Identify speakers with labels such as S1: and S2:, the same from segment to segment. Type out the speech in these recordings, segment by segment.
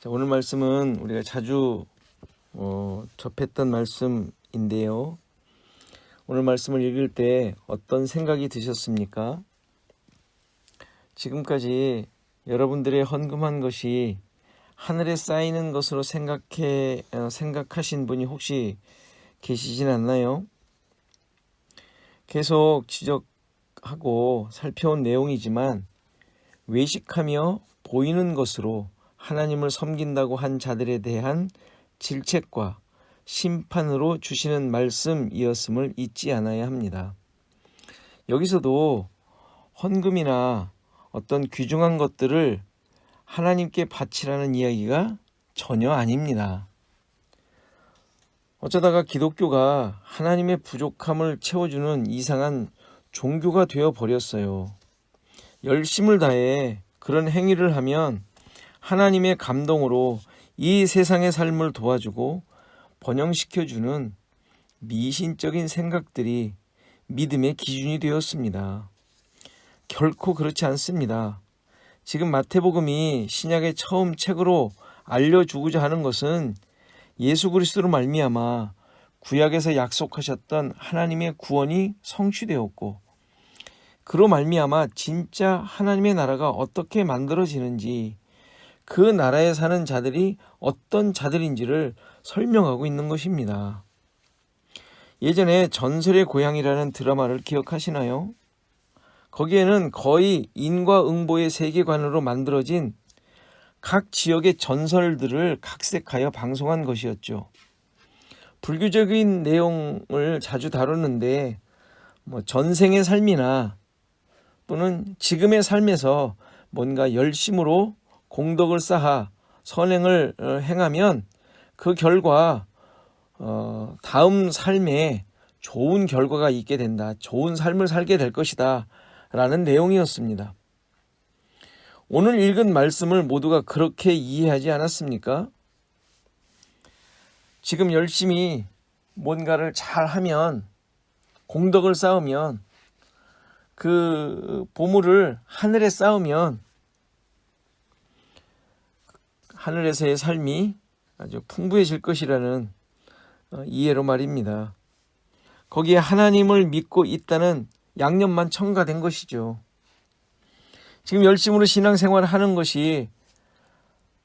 S1: 자, 오늘 말씀은 우리가 자주 접했던 말씀인데요. 오늘 말씀을 읽을 때 어떤 생각이 드셨습니까? 지금까지 여러분들의 헌금한 것이 하늘에 쌓이는 것으로 생각하신 분이 혹시 계시진 않나요? 계속 지적하고 살펴온 내용이지만 외식하며 보이는 것으로 하나님을 섬긴다고 한 자들에 대한 질책과 심판으로 주시는 말씀이었음을 잊지 않아야 합니다. 여기서도 헌금이나 어떤 귀중한 것들을 하나님께 바치라는 이야기가 전혀 아닙니다. 어쩌다가 기독교가 하나님의 부족함을 채워주는 이상한 종교가 되어버렸어요. 열심을 다해 그런 행위를 하면 하나님의 감동으로 이 세상의 삶을 도와주고 번영시켜주는 미신적인 생각들이 믿음의 기준이 되었습니다. 결코 그렇지 않습니다. 지금 마태복음이 신약의 처음 책으로 알려주고자 하는 것은 예수 그리스도로 말미암아 구약에서 약속하셨던 하나님의 구원이 성취되었고 그로 말미암아 진짜 하나님의 나라가 어떻게 만들어지는지 그 나라에 사는 자들이 어떤 자들인지를 설명하고 있는 것입니다. 예전에 전설의 고향이라는 드라마를 기억하시나요? 거기에는 거의 인과응보의 세계관으로 만들어진 각 지역의 전설들을 각색하여 방송한 것이었죠. 불교적인 내용을 자주 다루는데 전생의 삶이나 또는 지금의 삶에서 뭔가 열심으로 공덕을 쌓아 선행을 행하면 그 결과 다음 삶에 좋은 결과가 있게 된다. 좋은 삶을 살게 될 것이다. 라는 내용이었습니다. 오늘 읽은 말씀을 모두가 그렇게 이해하지 않았습니까? 지금 열심히 뭔가를 잘하면 공덕을 쌓으면 그 보물을 하늘에 쌓으면 하늘에서의 삶이 아주 풍부해질 것이라는 이해로 말입니다. 거기에 하나님을 믿고 있다는 양념만 첨가된 것이죠. 지금 열심으로 신앙생활을 하는 것이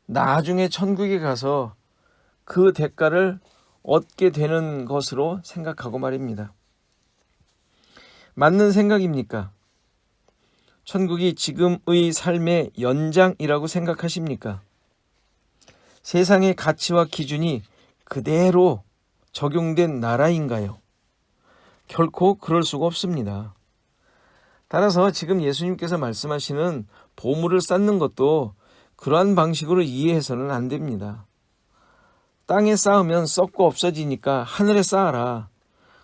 S1: 나중에 천국에 가서 그 대가를 얻게 되는 것으로 생각하고 말입니다. 맞는 생각입니까? 천국이 지금의 삶의 연장이라고 생각하십니까? 세상의 가치와 기준이 그대로 적용된 나라인가요? 결코 그럴 수가 없습니다. 따라서 지금 예수님께서 말씀하시는 보물을 쌓는 것도 그러한 방식으로 이해해서는 안 됩니다. 땅에 쌓으면 썩고 없어지니까 하늘에 쌓아라.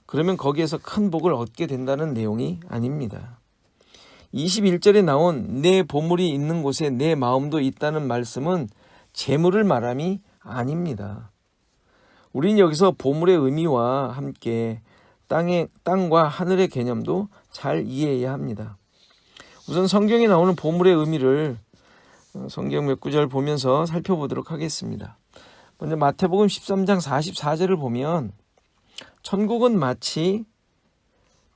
S1: 그러면 거기에서 큰 복을 얻게 된다는 내용이 아닙니다. 21절에 나온 내 보물이 있는 곳에 내 마음도 있다는 말씀은 재물을 말함이 아닙니다. 우리는 여기서 보물의 의미와 함께 땅과 하늘의 개념도 잘 이해해야 합니다. 우선 성경에 나오는 보물의 의미를 성경 몇 구절 보면서 살펴보도록 하겠습니다. 먼저 마태복음 13장 44절을 보면 천국은 마치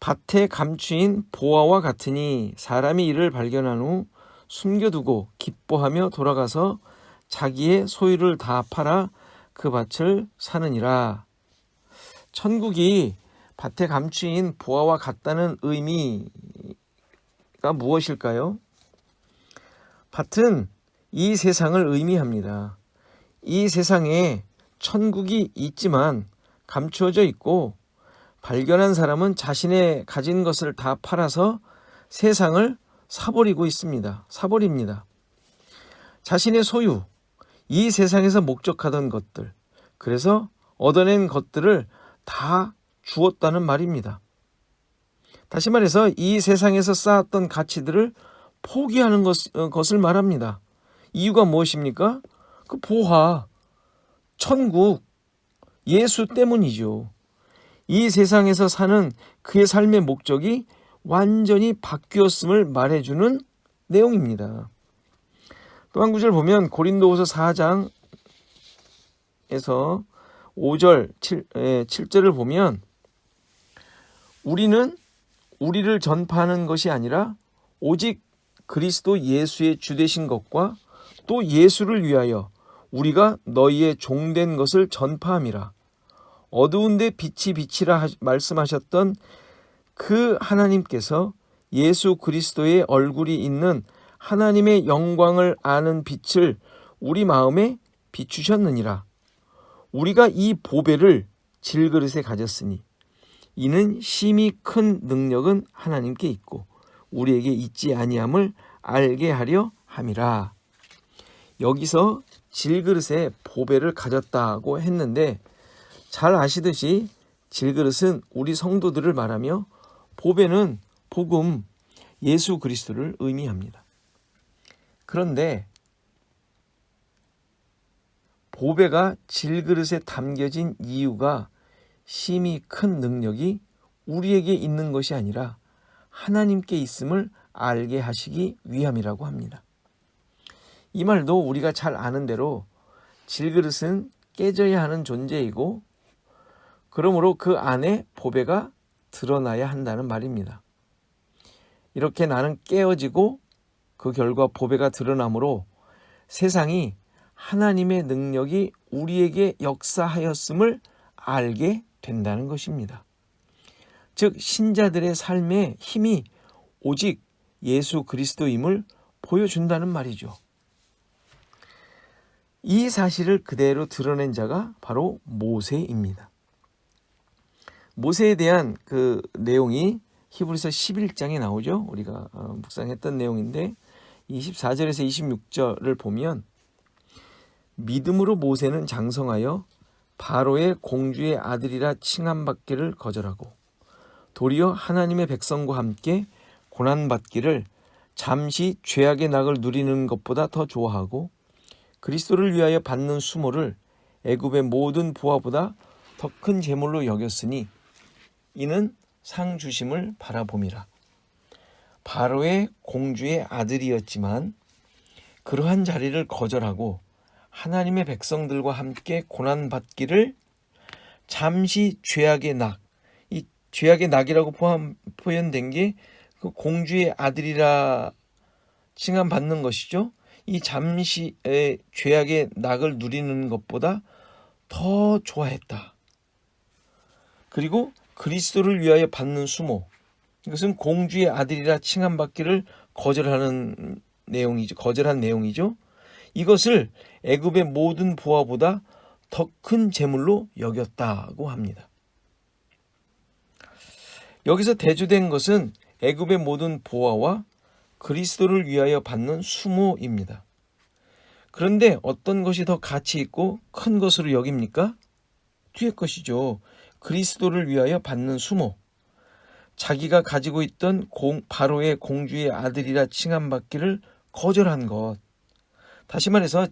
S1: 밭에 감추인 보화와 같으니 사람이 이를 발견한 후 숨겨두고 기뻐하며 돌아가서 자기의 소유를 다 팔아 그 밭을 사느니라. 천국이 밭에 감추인 보화와 같다는 의미가 무엇일까요? 밭은 이 세상을 의미합니다. 이 세상에 천국이 있지만 감추어져 있고 발견한 사람은 자신의 가진 것을 다 팔아서 세상을 사버립니다. 자신의 소유, 이 세상에서 목적하던 것들, 그래서 얻어낸 것들을 다 주었다는 말입니다. 다시 말해서 이 세상에서 쌓았던 가치들을 포기하는 것을 말합니다. 이유가 무엇입니까? 그 보화, 천국, 예수 때문이죠. 이 세상에서 사는 그의 삶의 목적이 완전히 바뀌었음을 말해주는 내용입니다. 또 한 구절 보면 고린도후서 4장 6장에서 5절, 7절을 보면 우리는 우리를 전파하는 것이 아니라 오직 그리스도 예수의 주되신 것과 또 예수를 위하여 우리가 너희의 종된 것을 전파함이라. 어두운데 빛이 빛이라 말씀하셨던 그 하나님께서 예수 그리스도의 얼굴이 있는 하나님의 영광을 아는 빛을 우리 마음에 비추셨느니라. 우리가 이 보배를 질그릇에 가졌으니 이는 심히 큰 능력은 하나님께 있고 우리에게 있지 아니함을 알게 하려 함이라. 여기서 질그릇에 보배를 가졌다고 했는데 잘 아시듯이 질그릇은 우리 성도들을 말하며 보배는 복음 예수 그리스도를 의미합니다. 그런데 보배가 질그릇에 담겨진 이유가 심히 큰 능력이 우리에게 있는 것이 아니라 하나님께 있음을 알게 하시기 위함이라고 합니다. 이 말도 우리가 잘 아는 대로 질그릇은 깨져야 하는 존재이고 그러므로 그 안에 보배가 드러나야 한다는 말입니다. 이렇게 나는 깨어지고 그 결과 보배가 드러나므로 세상이 하나님의 능력이 우리에게 역사하였음을 알게 된다는 것입니다. 즉 신자들의 삶의 힘이 오직 예수 그리스도임을 보여준다는 말이죠. 이 사실을 그대로 드러낸 자가 바로 모세입니다. 모세에 대한 그 내용이 히브리서 11장에 나오죠. 우리가 묵상했던 내용인데 24절에서 26절을 보면 믿음으로 모세는 장성하여 바로의 공주의 아들이라 칭함받기를 거절하고 도리어 하나님의 백성과 함께 고난받기를 잠시 죄악의 낙을 누리는 것보다 더 좋아하고 그리스도를 위하여 받는 수모를 애굽의 모든 부하보다 더 큰 재물로 여겼으니 이는 상 주심을 바라봄이라. 바로의 공주의 아들이었지만 그러한 자리를 거절하고 하나님의 백성들과 함께 고난받기를 잠시 죄악의 낙, 이 죄악의 낙이라고 표현된 게 그 공주의 아들이라 칭함받는 것이죠. 이 잠시의 죄악의 낙을 누리는 것보다 더 좋아했다. 그리고 그리스도를 위하여 받는 수모, 이것은 공주의 아들이라 칭함받기를 거절한 내용이죠. 이것을 애굽의 모든 부하보다 더 큰 재물로 여겼다고 합니다. 여기서 대조된 것은 애굽의 모든 부하와 그리스도를 위하여 받는 수모입니다. 그런데 어떤 것이 더 가치 있고 큰 것으로 여깁니까? 뒤에 것이죠. 그리스도를 위하여 받는 수모. 자기가 가지고 있던 바로의 공주의 아들이라 칭함받기를 거절한 것. 다시 말해서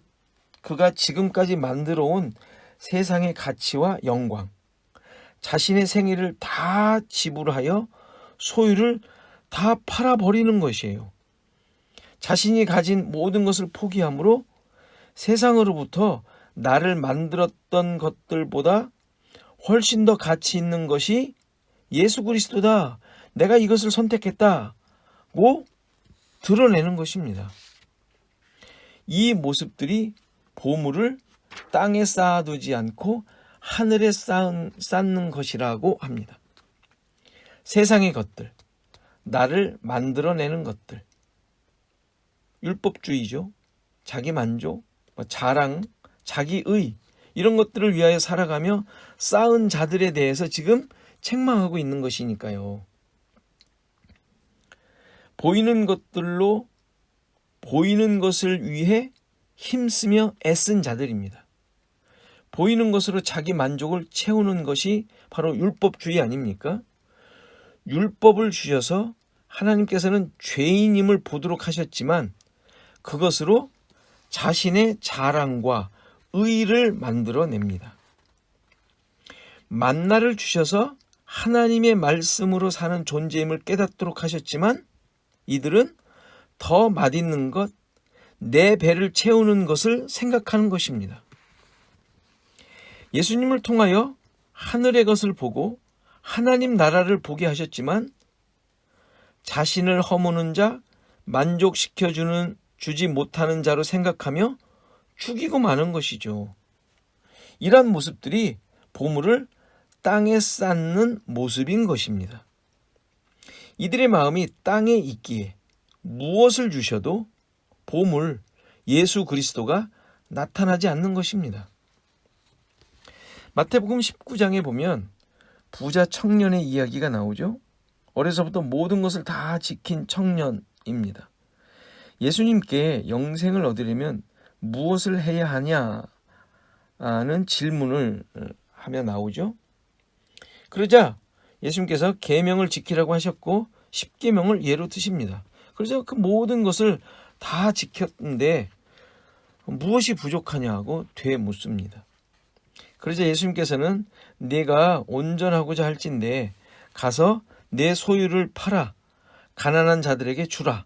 S1: 그가 지금까지 만들어온 세상의 가치와 영광, 자신의 생애를 다 지불하여 소유를 다 팔아버리는 것이에요. 자신이 가진 모든 것을 포기함으로 세상으로부터 나를 만들었던 것들보다 훨씬 더 가치 있는 것이 예수 그리스도다. 내가 이것을 선택했다고 드러내는 것입니다. 이 모습들이 보물을 땅에 쌓아두지 않고 하늘에 쌓는 것이라고 합니다. 세상의 것들, 나를 만들어내는 것들, 율법주의죠. 자기 만족, 자랑, 자기의 이런 것들을 위하여 살아가며 쌓은 자들에 대해서 지금 책망하고 있는 것이니까요. 보이는 것들로 보이는 것을 위해 힘쓰며 애쓴 자들입니다. 보이는 것으로 자기 만족을 채우는 것이 바로 율법주의 아닙니까? 율법을 주셔서 하나님께서는 죄인임을 보도록 하셨지만 그것으로 자신의 자랑과 의의를 만들어냅니다. 만나를 주셔서 하나님의 말씀으로 사는 존재임을 깨닫도록 하셨지만 이들은 더 맛있는 것, 내 배를 채우는 것을 생각하는 것입니다. 예수님을 통하여 하늘의 것을 보고 하나님 나라를 보게 하셨지만 자신을 허무는 자, 주지 못하는 자로 생각하며 죽이고 마는 것이죠. 이러한 모습들이 보물을 땅에 쌓는 모습인 것입니다. 이들의 마음이 땅에 있기에 무엇을 주셔도 보물, 예수 그리스도가 나타나지 않는 것입니다. 마태복음 19장에 보면 부자 청년의 이야기가 나오죠. 어려서부터 모든 것을 다 지킨 청년입니다. 예수님께 영생을 얻으려면 무엇을 해야 하냐는 질문을 하며 나오죠. 그러자 예수님께서 계명을 지키라고 하셨고 10계명을 예로 드십니다. 그래서 그 모든 것을 다 지켰는데 무엇이 부족하냐고 되묻습니다. 그러자 예수님께서는 내가 온전하고자 할진대 가서 내 소유를 팔아 가난한 자들에게 주라.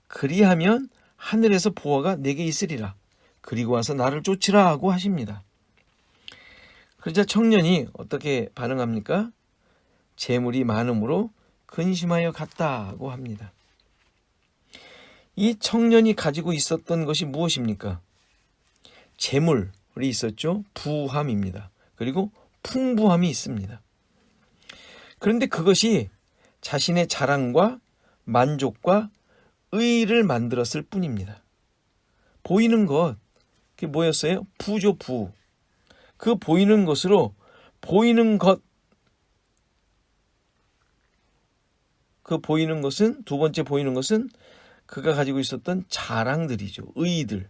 S1: 그리하면 하늘에서 보화가 내게 있으리라. 그리고 와서 나를 쫓으라 하고 하십니다. 그러자 청년이 어떻게 반응합니까? 재물이 많음으로 근심하여 갔다고 합니다. 이 청년이 가지고 있었던 것이 무엇입니까? 재물이 있었죠. 부함입니다. 그리고 풍부함이 있습니다. 그런데 그것이 자신의 자랑과 만족과 의의를 만들었을 뿐입니다. 보이는 것, 그게 뭐였어요? 부죠, 부. 그 보이는 것으로 보이는 것, 그 보이는 것은, 두 번째 보이는 것은 그가 가지고 있었던 자랑들이죠. 의의들.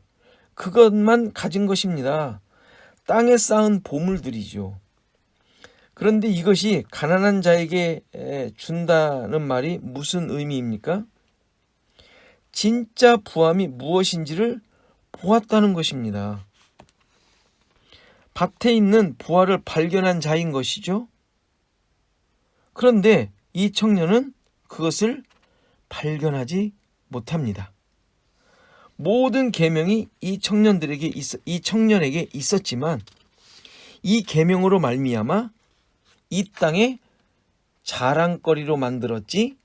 S1: 그것만 가진 것입니다. 땅에 쌓은 보물들이죠. 그런데 이것이 가난한 자에게 준다는 말이 무슨 의미입니까? 진짜 부함이 무엇인지를 보았다는 것입니다. 밭에 있는 부화를 발견한 자인 것이죠. 그런데 이 청년은 그것을 발견하지 못합니다. 모든 계명이 이 청년에게 있었지만 이 계명으로 말미암아 이 땅에 자랑거리로 만들었지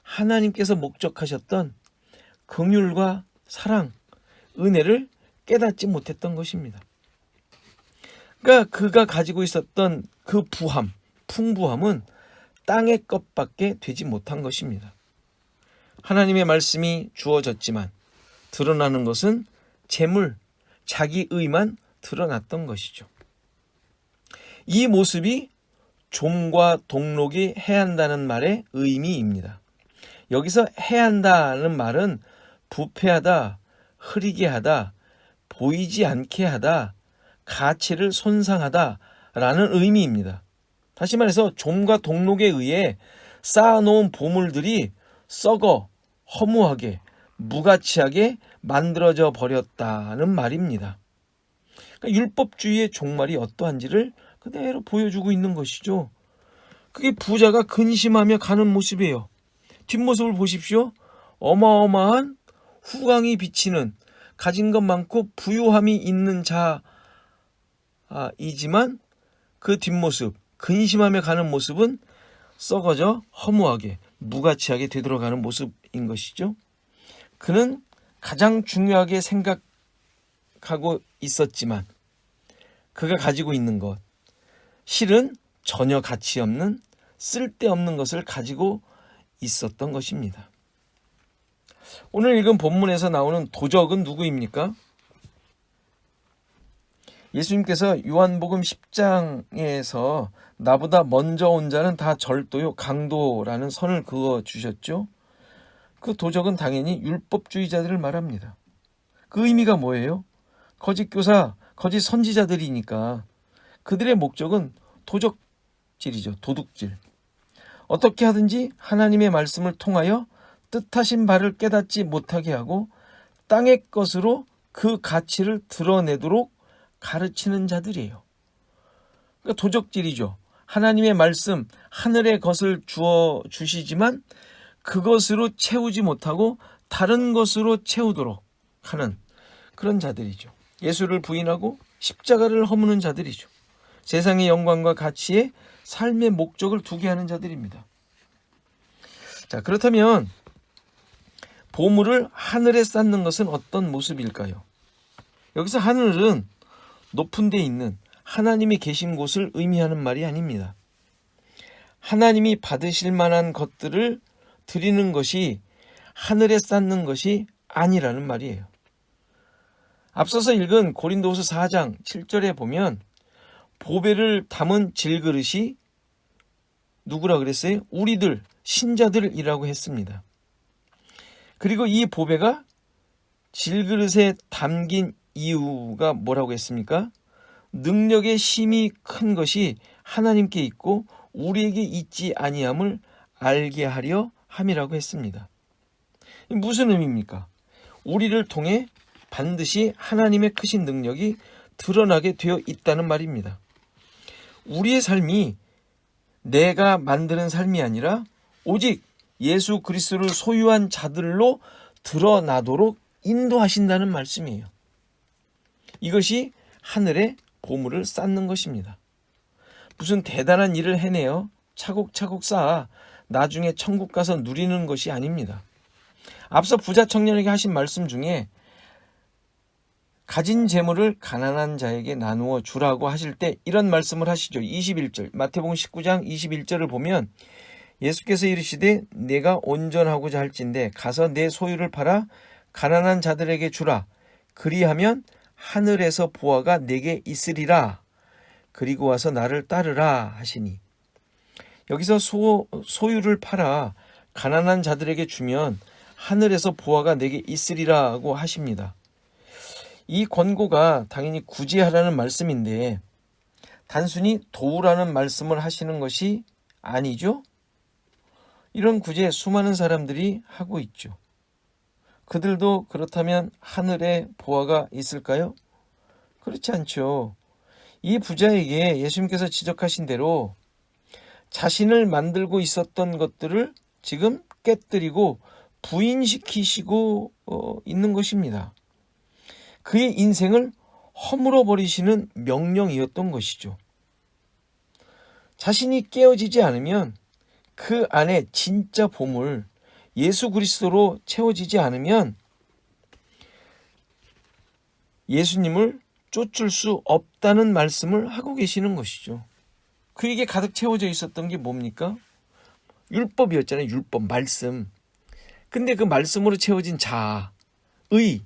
S1: 하나님께서 목적하셨던 긍휼과 사랑, 은혜를 깨닫지 못했던 것입니다. 그러니까 그가 가지고 있었던 그 부함, 풍부함은 땅의 것밖에 되지 못한 것입니다. 하나님의 말씀이 주어졌지만 드러나는 것은 재물, 자기 의만 드러났던 것이죠. 이 모습이 좀과 동록이 해한다는 말의 의미입니다. 여기서 해한다는 말은 부패하다, 흐리게 하다, 보이지 않게 하다, 가치를 손상하다 라는 의미입니다. 다시 말해서 좀과 동록에 의해 쌓아놓은 보물들이 썩어 허무하게 무가치하게 만들어져 버렸다는 말입니다. 그러니까 율법주의의 종말이 어떠한지를 그대로 보여주고 있는 것이죠. 그게 부자가 근심하며 가는 모습이에요. 뒷모습을 보십시오. 어마어마한 후광이 비치는 가진 것 많고 부유함이 있는 자이지만 그 뒷모습, 근심하며 가는 모습은 썩어져 허무하게 무가치하게 되돌아가는 모습인 것이죠. 그는 가장 중요하게 생각하고 있었지만 그가 가지고 있는 것, 실은 전혀 가치 없는 쓸데없는 것을 가지고 있었던 것입니다. 오늘 읽은 본문에서 나오는 도적은 누구입니까? 예수님께서 요한복음 10장에서 나보다 먼저 온 자는 다 절도요 강도라는 선을 그어 주셨죠. 그 도적은 당연히 율법주의자들을 말합니다. 그 의미가 뭐예요? 거짓 교사, 거짓 선지자들이니까 그들의 목적은 도적질이죠. 도둑질. 어떻게 하든지 하나님의 말씀을 통하여 뜻하신 바를 깨닫지 못하게 하고 땅의 것으로 그 가치를 드러내도록 가르치는 자들이에요. 그러니까 도적질이죠. 하나님의 말씀, 하늘의 것을 주어 주시지만 그것으로 채우지 못하고 다른 것으로 채우도록 하는 그런 자들이죠. 예수를 부인하고 십자가를 허무는 자들이죠. 세상의 영광과 가치에 삶의 목적을 두게 하는 자들입니다. 자, 그렇다면 보물을 하늘에 쌓는 것은 어떤 모습일까요? 여기서 하늘은 높은 데 있는 하나님이 계신 곳을 의미하는 말이 아닙니다. 하나님이 받으실 만한 것들을 드리는 것이 하늘에 쌓는 것이 아니라는 말이에요. 앞서서 읽은 고린도후서 4장 7절에 보면 보배를 담은 질그릇이 누구라 그랬어요? 우리들, 신자들이라고 했습니다. 그리고 이 보배가 질그릇에 담긴 이유가 뭐라고 했습니까? 능력의 힘이 큰 것이 하나님께 있고 우리에게 있지 아니함을 알게 하려 함이라고 했습니다. 무슨 의미입니까? 우리를 통해 반드시 하나님의 크신 능력이 드러나게 되어 있다는 말입니다. 우리의 삶이 내가 만드는 삶이 아니라 오직 예수 그리스도를 소유한 자들로 드러나도록 인도하신다는 말씀이에요. 이것이 하늘에 보물을 쌓는 것입니다. 무슨 대단한 일을 해내어 차곡차곡 쌓아 나중에 천국 가서 누리는 것이 아닙니다. 앞서 부자 청년에게 하신 말씀 중에 가진 재물을 가난한 자에게 나누어 주라고 하실 때 이런 말씀을 하시죠. 21절 마태복음 19장 21절을 보면 예수께서 이르시되 내가 온전하고자 할진대 가서 내 소유를 팔아 가난한 자들에게 주라. 그리하면 하늘에서 보화가 내게 있으리라. 그리고 와서 나를 따르라 하시니, 여기서 소유를 팔아 가난한 자들에게 주면 하늘에서 보화가 내게 있으리라고 하십니다. 이 권고가 당연히 구제하라는 말씀인데 단순히 도우라는 말씀을 하시는 것이 아니죠. 이런 구제 수많은 사람들이 하고 있죠. 그들도 그렇다면 하늘에 보화가 있을까요? 그렇지 않죠. 이 부자에게 예수님께서 지적하신 대로 자신을 만들고 있었던 것들을 지금 깨뜨리고 부인시키시고 있는 것입니다. 그의 인생을 허물어 버리시는 명령이었던 것이죠. 자신이 깨어지지 않으면 그 안에 진짜 보물 예수 그리스도로 채워지지 않으면 예수님을 쫓을 수 없다는 말씀을 하고 계시는 것이죠. 그에게 가득 채워져 있었던 게 뭡니까? 율법이었잖아요. 율법, 말씀. 근데 그 말씀으로 채워진 자아, 의,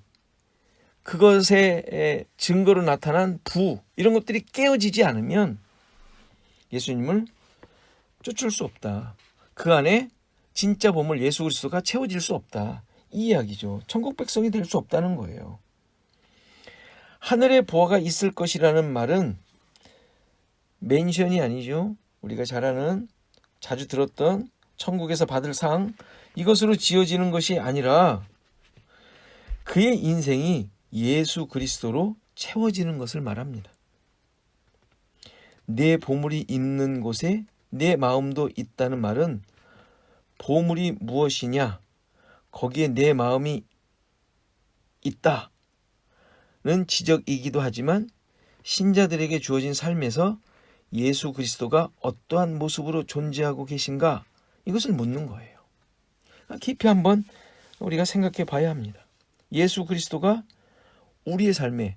S1: 그것의 증거로 나타난 부, 이런 것들이 깨어지지 않으면 예수님을 쫓을 수 없다. 그 안에 진짜 보물 예수 그리스도가 채워질 수 없다. 이 이야기죠. 천국 백성이 될 수 없다는 거예요. 하늘에 보화가 있을 것이라는 말은 멘션이 아니죠. 우리가 잘 아는, 자주 들었던 천국에서 받을 상, 이것으로 지어지는 것이 아니라 그의 인생이 예수 그리스도로 채워지는 것을 말합니다. 내 보물이 있는 곳에 내 마음도 있다는 말은 보물이 무엇이냐? 거기에 내 마음이 있다는 지적이기도 하지만 신자들에게 주어진 삶에서 예수 그리스도가 어떠한 모습으로 존재하고 계신가? 이것을 묻는 거예요. 깊이 한번 우리가 생각해 봐야 합니다. 예수 그리스도가 우리의 삶에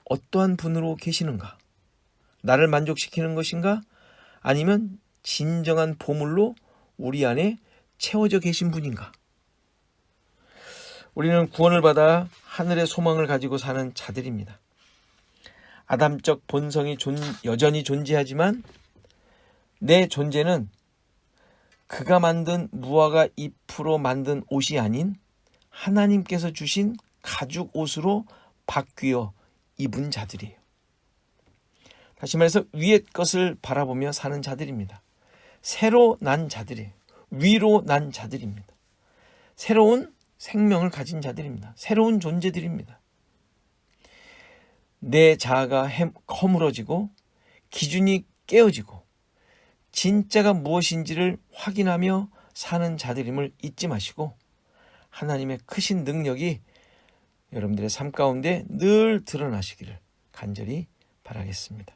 S1: 어떠한 분으로 계시는가? 나를 만족시키는 것인가? 아니면 진정한 보물로 우리 안에 채워져 계신 분인가? 우리는 구원을 받아 하늘의 소망을 가지고 사는 자들입니다. 아담적 본성이 여전히 존재하지만 내 존재는 그가 만든 무화과 잎으로 만든 옷이 아닌 하나님께서 주신 가죽 옷으로 바뀌어 입은 자들이에요. 다시 말해서 위의 것을 바라보며 사는 자들입니다. 새로 난 자들이에요. 위로 난 자들입니다. 새로운 생명을 가진 자들입니다. 새로운 존재들입니다. 내 자아가 허물어지고 기준이 깨어지고 진짜가 무엇인지를 확인하며 사는 자들임을 잊지 마시고 하나님의 크신 능력이 여러분들의 삶 가운데 늘 드러나시기를 간절히 바라겠습니다.